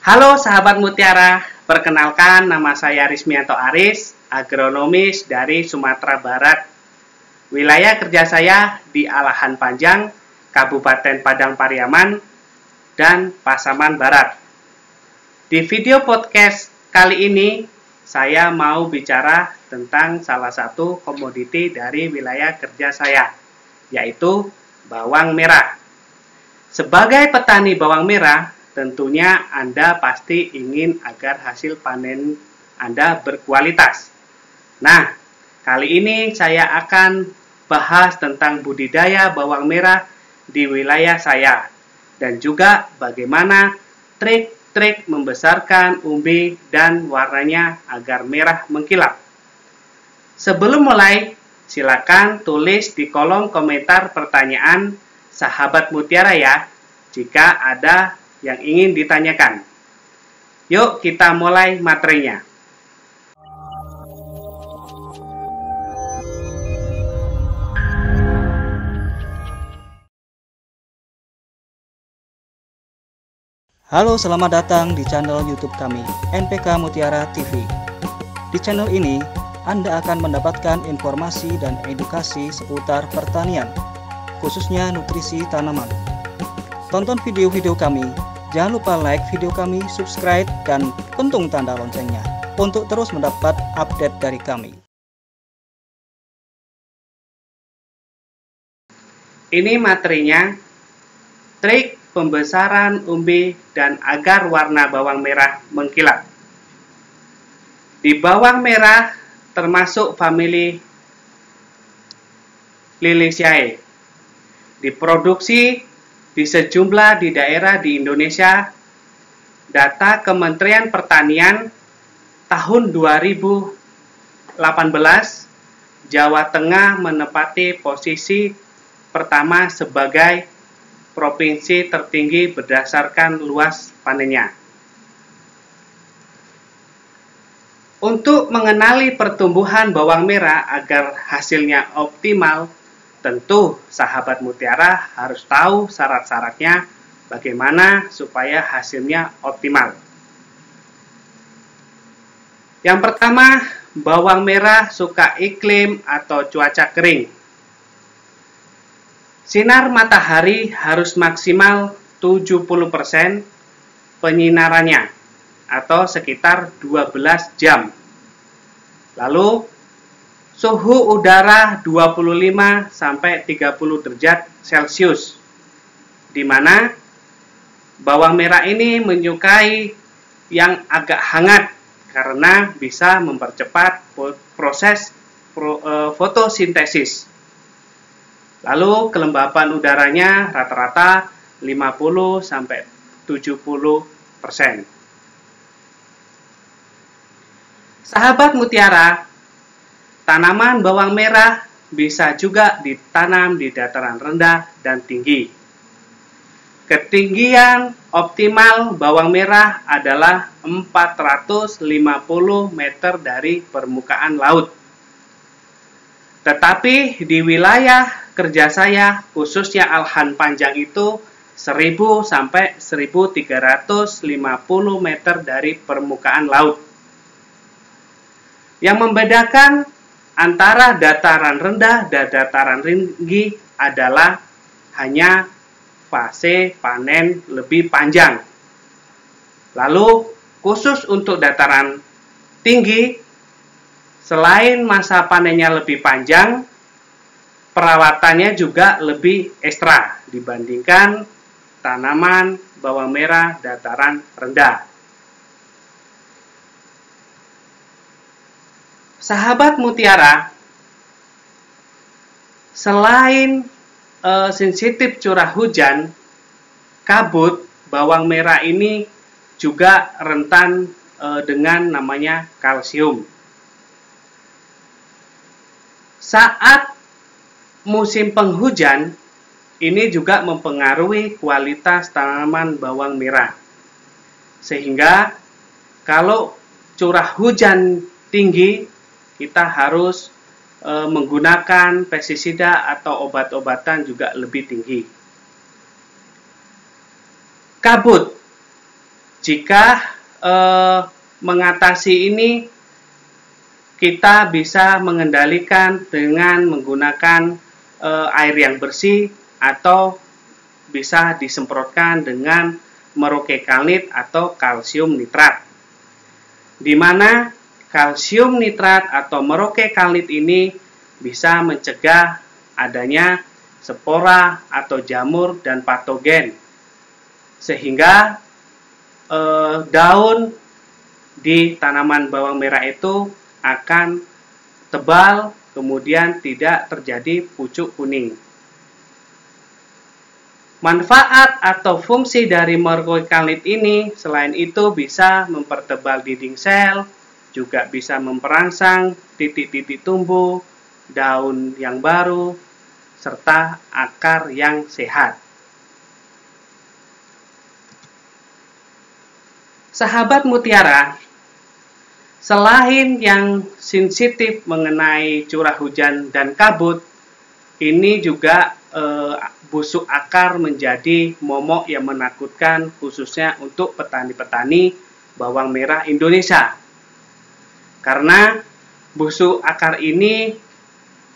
Halo sahabat Mutiara, perkenalkan nama saya Rismianto Aris, agronomis dari Sumatera Barat. Wilayah kerja saya di Alahan Panjang, Kabupaten Padang Pariaman, dan Pasaman Barat. Di video podcast kali ini, saya mau bicara tentang salah satu komoditi dari wilayah kerja saya, yaitu bawang merah. Sebagai petani bawang merah, tentunya Anda pasti ingin agar hasil panen Anda berkualitas. Nah, kali ini saya akan bahas tentang budidaya bawang merah di wilayah saya dan juga bagaimana trik-trik membesarkan umbi dan warnanya agar merah mengkilap. Sebelum mulai, silakan tulis di kolom komentar pertanyaan sahabat Mutiara ya, jika ada yang ingin ditanyakan. Yuk kita mulai materinya. Halo, selamat datang di channel YouTube kami, NPK Mutiara TV. Di channel ini, Anda akan mendapatkan informasi dan edukasi seputar pertanian, khususnya nutrisi tanaman. Tonton video-video kami, jangan lupa like video kami, subscribe, dan pentung tanda loncengnya untuk terus mendapat update dari kami. Ini materinya, trik pembesaran umbi dan agar warna bawang merah mengkilap. Di bawang merah termasuk famili Liliaceae. Diproduksi di sejumlah di daerah di Indonesia. Data Kementerian Pertanian tahun 2018, Jawa Tengah menempati posisi pertama sebagai provinsi tertinggi berdasarkan luas panennya. Untuk mengenali pertumbuhan bawang merah agar hasilnya optimal, tentu sahabat Mutiara harus tahu syarat-syaratnya bagaimana supaya hasilnya optimal. Yang pertama, bawang merah suka iklim atau cuaca kering. Sinar matahari harus maksimal 70% penyinarannya atau sekitar 12 jam. Lalu suhu udara 25 sampai 30 derajat Celcius, di mana bawang merah ini menyukai yang agak hangat karena bisa mempercepat proses fotosintesis. Lalu kelembapan udaranya rata-rata 50 sampai 70%. Sahabat Mutiara, tanaman bawang merah bisa juga ditanam di dataran rendah dan tinggi. Ketinggian optimal bawang merah adalah 450 meter dari permukaan laut. Tetapi di wilayah kerja saya, khususnya Alahan Panjang itu 1000 sampai 1350 meter dari permukaan laut. Yang membedakan antara dataran rendah dan dataran tinggi adalah hanya fase panen lebih panjang. Lalu khusus untuk dataran tinggi, selain masa panennya lebih panjang, perawatannya juga lebih ekstra dibandingkan tanaman bawang merah dataran rendah. Sahabat Mutiara, selain sensitif curah hujan, kabut, bawang merah ini juga rentan dengan namanya kalsium. Saat musim penghujan, ini juga mempengaruhi kualitas tanaman bawang merah. Sehingga kalau curah hujan tinggi, kita harus menggunakan pestisida atau obat-obatan juga lebih tinggi. Kabut. Jika mengatasi ini, kita bisa mengendalikan dengan menggunakan air yang bersih atau bisa disemprotkan dengan merokekalnit atau kalsium nitrat. Di mana kalsium nitrat atau merokekalnit ini bisa mencegah adanya spora atau jamur dan patogen, sehingga daun di tanaman bawang merah itu akan tebal, kemudian tidak terjadi pucuk kuning. Manfaat atau fungsi dari merokekalnit ini selain itu bisa mempertebal dinding sel, juga bisa memperangsang titik-titik tumbuh, daun yang baru, serta akar yang sehat. Sahabat mutiara, selain yang sensitif mengenai curah hujan dan kabut, ini juga busuk akar menjadi momok yang menakutkan khususnya untuk petani-petani bawang merah Indonesia. Karena busuk akar ini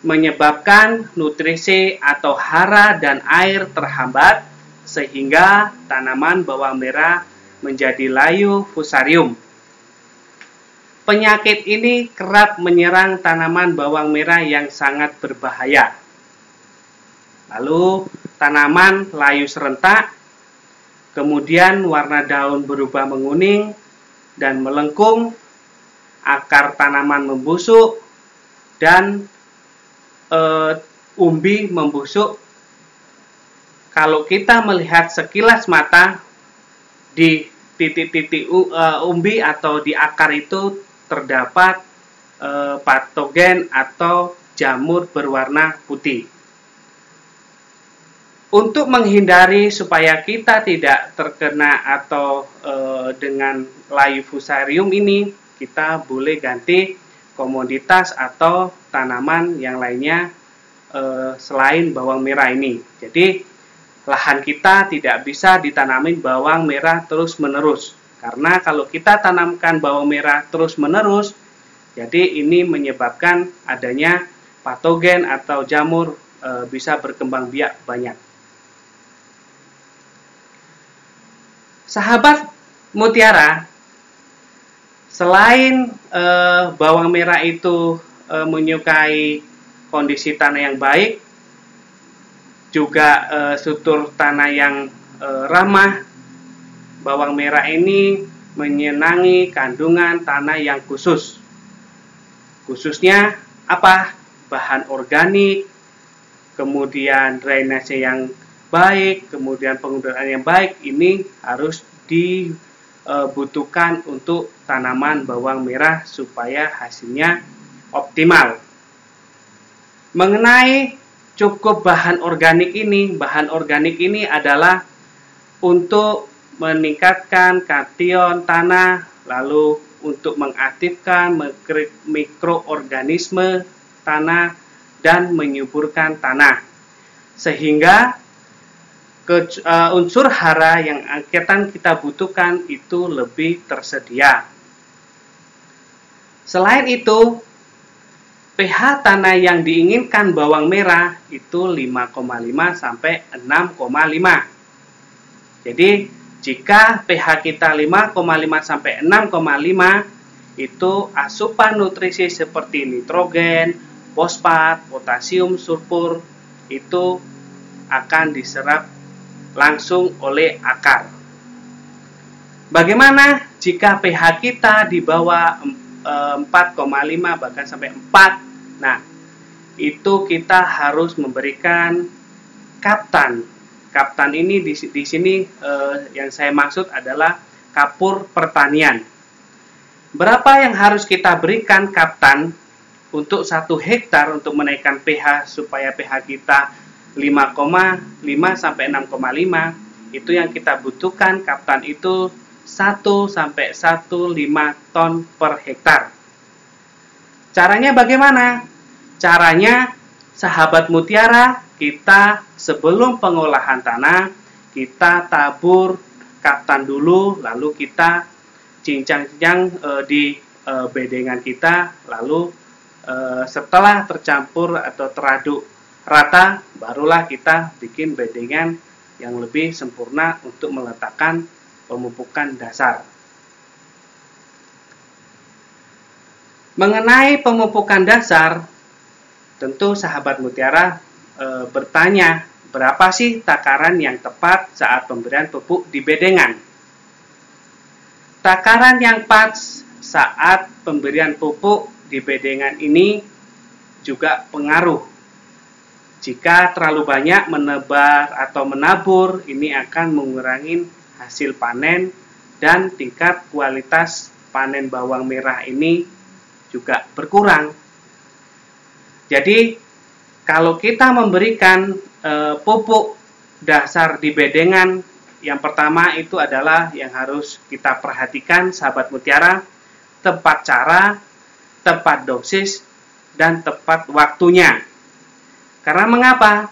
menyebabkan nutrisi atau hara dan air terhambat sehingga tanaman bawang merah menjadi layu fusarium. Penyakit ini kerap menyerang tanaman bawang merah yang sangat berbahaya. Lalu tanaman layu serentak, kemudian warna daun berubah menguning dan melengkung, akar tanaman membusuk, dan umbi membusuk. Kalau kita melihat sekilas mata, di titik-titik umbi atau di akar itu terdapat patogen atau jamur berwarna putih. Untuk menghindari supaya kita tidak terkena atau dengan layu fusarium ini, kita boleh ganti komoditas atau tanaman yang lainnya selain bawang merah ini. Jadi lahan kita tidak bisa ditanamin bawang merah terus-menerus. Karena kalau kita tanamkan bawang merah terus-menerus, jadi ini menyebabkan adanya patogen atau jamur bisa berkembang biak banyak. Sahabat mutiara, selain bawang merah itu menyukai kondisi tanah yang baik, juga struktur tanah yang ramah, bawang merah ini menyenangi kandungan tanah yang khusus. Khususnya apa? Bahan organik, kemudian drainase yang baik, kemudian penggunaan yang baik, ini harus dibutuhkan untuk tanaman bawang merah supaya hasilnya optimal. Mengenai cukup bahan organik ini adalah untuk meningkatkan kation tanah, lalu untuk mengaktifkan mikroorganisme tanah dan menyuburkan tanah, sehingga unsur hara yang akan kita butuhkan itu lebih tersedia. Selain itu, pH tanah yang diinginkan bawang merah itu 5,5 sampai 6,5. Jadi, jika pH kita 5,5 sampai 6,5, itu asupan nutrisi seperti nitrogen, fosfat, potasium, sulfur itu akan diserap langsung oleh akar. Bagaimana jika pH kita di bawah 4,5 bahkan sampai 4? Nah, itu kita harus memberikan kaptan. Kaptan ini di sini yang saya maksud adalah kapur pertanian. Berapa yang harus kita berikan kaptan untuk 1 hektar untuk menaikkan pH supaya pH kita 5,5 sampai 6,5? Itu yang kita butuhkan kaptan itu 1 sampai 1,5 ton per hektar. Caranya bagaimana? Caranya, sahabat mutiara, kita sebelum pengolahan tanah, kita tabur katan dulu, lalu kita cincang-cincang di bedengan kita, lalu setelah tercampur atau teraduk rata, barulah kita bikin bedengan yang lebih sempurna untuk meletakkan pemupukan dasar. Mengenai pemupukan dasar, tentu sahabat mutiara bertanya, berapa sih takaran yang tepat saat pemberian pupuk di bedengan? Takaran yang pas saat pemberian pupuk di bedengan ini juga pengaruh. Jika terlalu banyak menebar atau menabur, ini akan mengurangi hasil panen dan tingkat kualitas panen bawang merah ini juga berkurang. Jadi kalau kita memberikan pupuk dasar di bedengan, yang pertama itu adalah yang harus kita perhatikan sahabat mutiara, tepat cara, tepat dosis, dan tepat waktunya. Karena mengapa?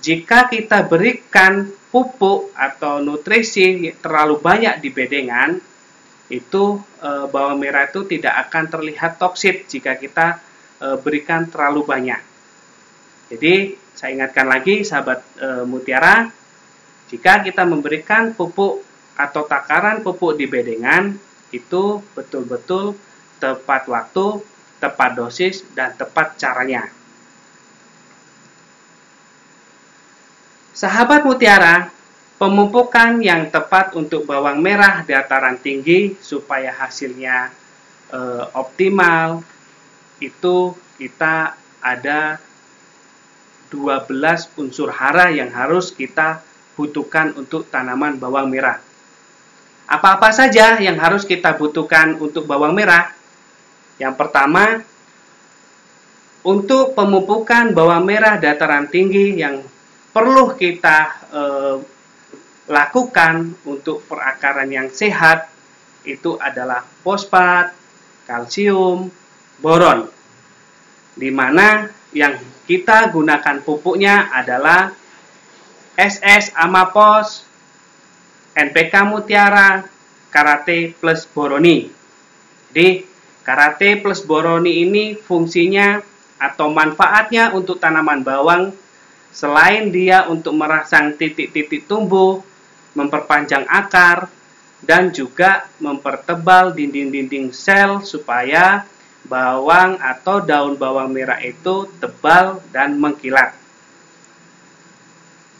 Jika kita berikan pupuk atau nutrisi terlalu banyak di bedengan, itu bawang merah itu tidak akan terlihat toksik jika kita berikan terlalu banyak. Jadi saya ingatkan lagi sahabat mutiara, jika kita memberikan pupuk atau takaran pupuk di bedengan, itu betul-betul tepat waktu, tepat dosis, dan tepat caranya. Sahabat mutiara, pemupukan yang tepat untuk bawang merah dataran tinggi supaya hasilnya optimal, itu kita ada 12 unsur hara yang harus kita butuhkan untuk tanaman bawang merah. Apa-apa saja yang harus kita butuhkan untuk bawang merah? Yang pertama, untuk pemupukan bawang merah dataran tinggi yang perlu kita lakukan untuk perakaran yang sehat, itu adalah fosfat, kalsium, boron. Di mana yang kita gunakan pupuknya adalah SS Amapos, NPK Mutiara, Karate plus Boroni. Jadi Karate plus Boroni ini fungsinya atau manfaatnya untuk tanaman bawang, selain dia untuk merangsang titik-titik tumbuh, memperpanjang akar, dan juga mempertebal dinding-dinding sel supaya bawang atau daun bawang merah itu tebal dan mengkilat.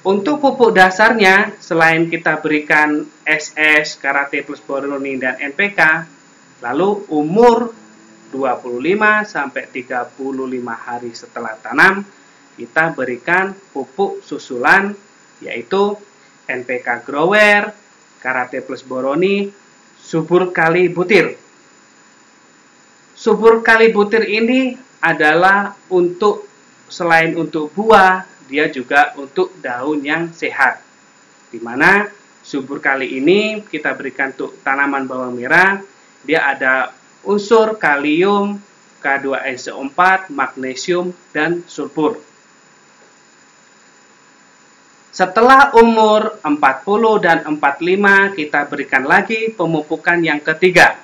Untuk pupuk dasarnya, selain kita berikan SS, Karate plus Boroni, dan NPK, lalu umur 25-35 hari setelah tanam, kita berikan pupuk susulan, yaitu NPK Grower, Karate plus Boroni, subur kali butir. Subur kali butir ini adalah untuk, selain untuk buah, dia juga untuk daun yang sehat. Di mana subur kali ini kita berikan untuk tanaman bawang merah, dia ada unsur kalium, K2SO4, magnesium, dan sulfur. Setelah umur 40 dan 45, kita berikan lagi pemupukan yang ketiga.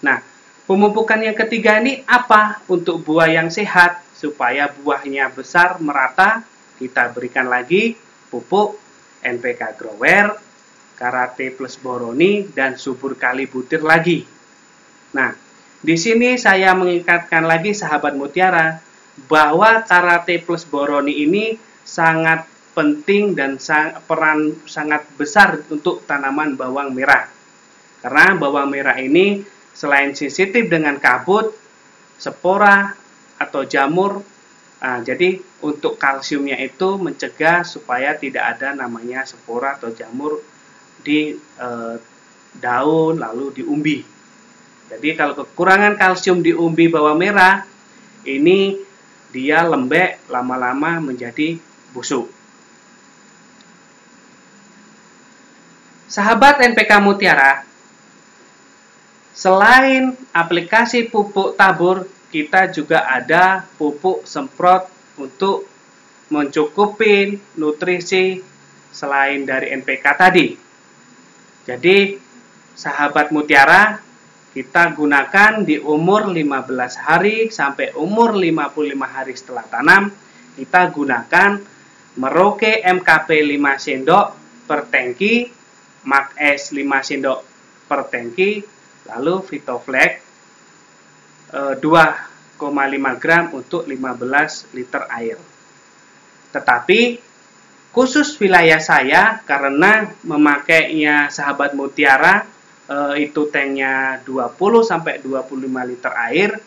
Nah, pemupukan yang ketiga ini apa? Untuk buah yang sehat, supaya buahnya besar, merata, kita berikan lagi pupuk NPK Grower, Karate plus Boroni, dan subur kali butir lagi. Nah, di sini saya mengingatkan lagi sahabat mutiara, bahwa Karate plus Boroni ini sangat penting dan peran sangat besar untuk tanaman bawang merah. Karena bawang merah ini selain sensitif dengan kabut, spora, atau jamur, jadi untuk kalsiumnya itu mencegah supaya tidak ada namanya spora atau jamur di daun lalu di umbi. Jadi kalau kekurangan kalsium di umbi bawang merah, ini dia lembek, lama-lama menjadi busuk. Sahabat NPK Mutiara, selain aplikasi pupuk tabur, kita juga ada pupuk semprot untuk mencukupi nutrisi selain dari NPK tadi. Jadi sahabat mutiara kita gunakan di umur 15 hari sampai umur 55 hari setelah tanam. Kita gunakan Merauke MKP 5 sendok per tangki, Max S 5 sendok per tangki, lalu Vitoflex 2,5 gram untuk 15 liter air. Tetapi khusus wilayah saya, karena memakainya sahabat mutiara itu tanknya 20-25 liter air,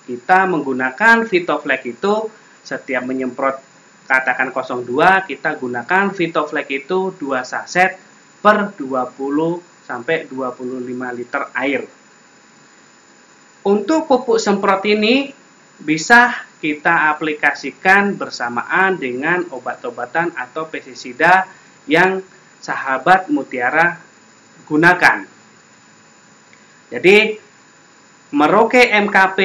kita menggunakan Vitoflex itu setiap menyemprot katakan 02, kita gunakan Vitoflex itu 2 saset per 20-25 liter air. Untuk pupuk semprot ini bisa kita aplikasikan bersamaan dengan obat-obatan atau pestisida yang sahabat mutiara gunakan. Jadi Merauke MKP,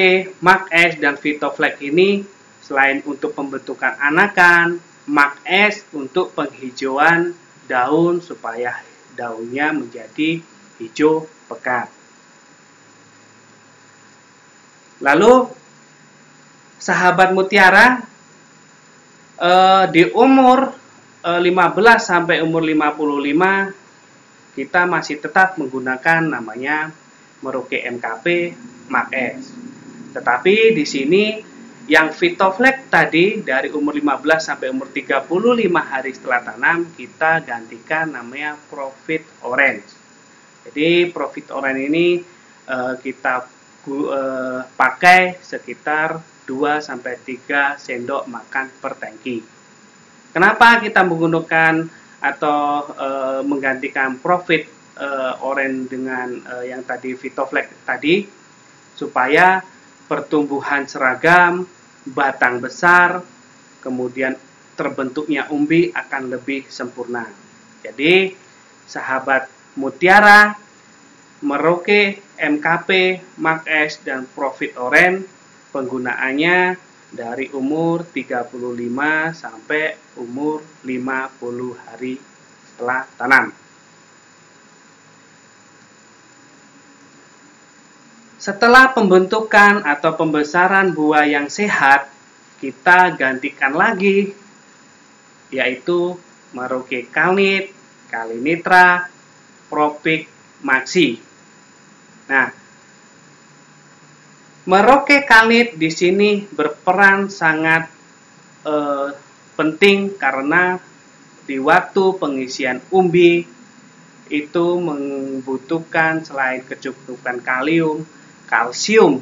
Max S, dan Vitoflex ini selain untuk pembentukan anakan, Max S untuk penghijauan daun supaya daunnya menjadi hijau pekat. Lalu sahabat mutiara di umur 15 sampai umur 55 kita masih tetap menggunakan namanya Merauke MKP Max S. Tetapi di sini yang Vitoflex tadi dari umur 15 sampai umur 35 hari setelah tanam kita gantikan namanya Profit Orange. Jadi Profit Orange ini kita pakai sekitar 2-3 sendok makan per tangki. Kenapa kita menggunakan atau menggantikan Profit Orange dengan yang tadi Vitoflex tadi? Supaya pertumbuhan seragam, batang besar, kemudian terbentuknya umbi akan lebih sempurna. Jadi sahabat mutiara, Merauke MKP, Max S, dan Profit Orange penggunaannya dari umur 35 sampai umur 50 hari setelah tanam. Setelah pembentukan atau pembesaran buah yang sehat, kita gantikan lagi, yaitu Merauke Kalnit, Kalinitra, Profit Maxi. Nah, Merauke Kalnit di sini berperan sangat penting karena di waktu pengisian umbi itu membutuhkan selain kecukupan kalium, kalsium.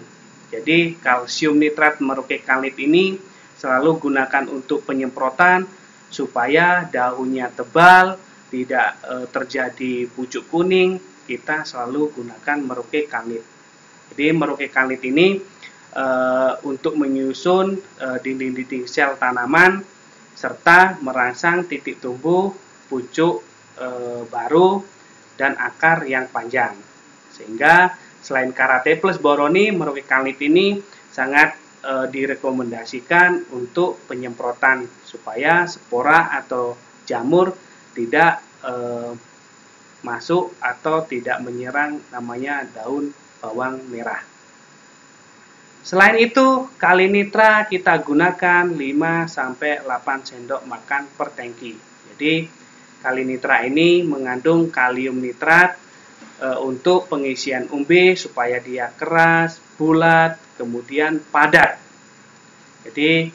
Jadi kalsium nitrat Merauke Kalnit ini selalu gunakan untuk penyemprotan supaya daunnya tebal, tidak terjadi pucuk kuning. Kita selalu gunakan Merauke Kalnit. Jadi Merauke Kalnit ini untuk menyusun dinding-dinding sel tanaman serta merangsang titik tumbuh, pucuk baru, dan akar yang panjang. Sehingga selain karate plus boroni, Merauke Kalnit ini sangat direkomendasikan untuk penyemprotan supaya spora atau jamur tidak masuk atau tidak menyerang namanya daun bawang merah. Selain itu, Kalinitra kita gunakan 5-8 sendok makan per tangki. Jadi Kalinitra ini mengandung kalium nitrat untuk pengisian umbi supaya dia keras, bulat, kemudian padat. Jadi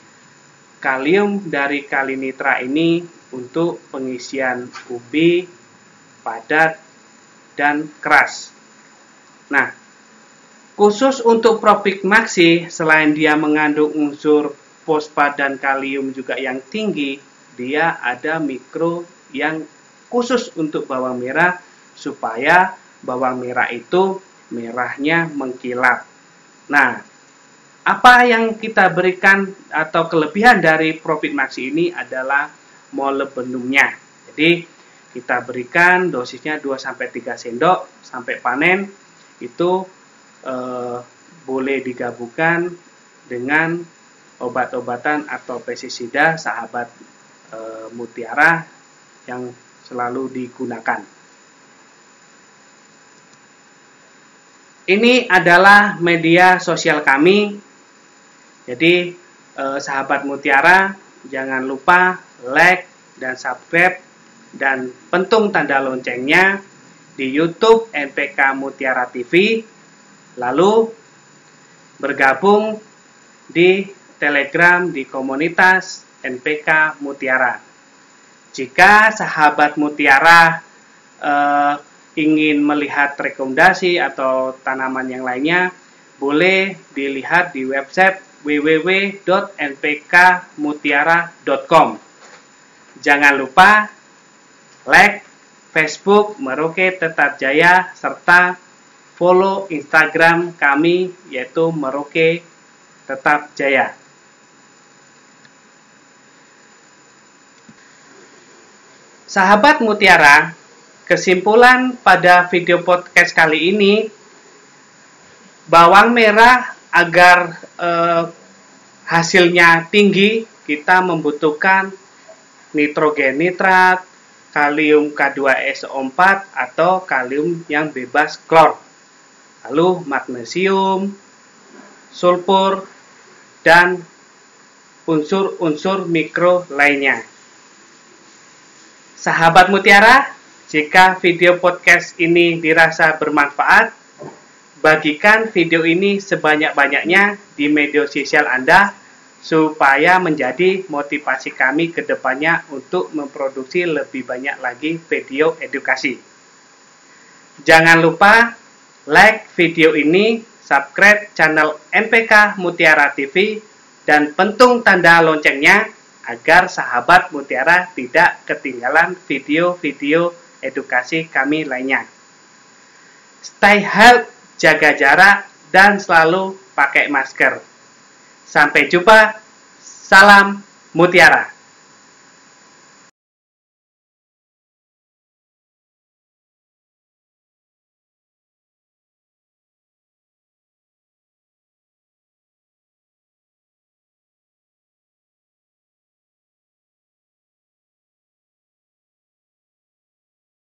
kalium dari Kalinitra ini untuk pengisian umbi padat dan keras. Nah, khusus untuk Profit Maxi, selain dia mengandung unsur fosfat dan kalium juga yang tinggi, dia ada mikro yang khusus untuk bawang merah supaya bawang merah itu merahnya mengkilap. Nah, apa yang kita berikan atau kelebihan dari Profit Maxi ini adalah molybdenumnya. Jadi kita berikan dosisnya 2-3 sendok sampai panen itu boleh digabungkan dengan obat-obatan atau pestisida sahabat mutiara yang selalu digunakan. Ini adalah media sosial kami. Jadi sahabat Mutiara, jangan lupa like dan subscribe dan pentung tanda loncengnya di YouTube NPK Mutiara TV. Lalu bergabung di Telegram di komunitas NPK Mutiara. Jika sahabat Mutiara ingin melihat rekomendasi atau tanaman yang lainnya, boleh dilihat di website www.npkmutiara.com. Jangan lupa like Facebook Merauke Tetap Jaya serta follow Instagram kami yaitu Merauke Tetap Jaya. Sahabat Mutiara, kesimpulan pada video podcast kali ini, bawang merah agar hasilnya tinggi, kita membutuhkan nitrogen nitrat, kalium K2SO4 atau kalium yang bebas klor, lalu magnesium, sulfur, dan unsur-unsur mikro lainnya. Sahabat Mutiara, jika video podcast ini dirasa bermanfaat, bagikan video ini sebanyak-banyaknya di media sosial Anda supaya menjadi motivasi kami ke depannya untuk memproduksi lebih banyak lagi video edukasi. Jangan lupa like video ini, subscribe channel NPK Mutiara TV, dan pentung tanda loncengnya agar sahabat Mutiara tidak ketinggalan video-video edukasi kami lainnya. Stay healthy, jaga jarak, dan selalu pakai masker. Sampai jumpa, salam Mutiara.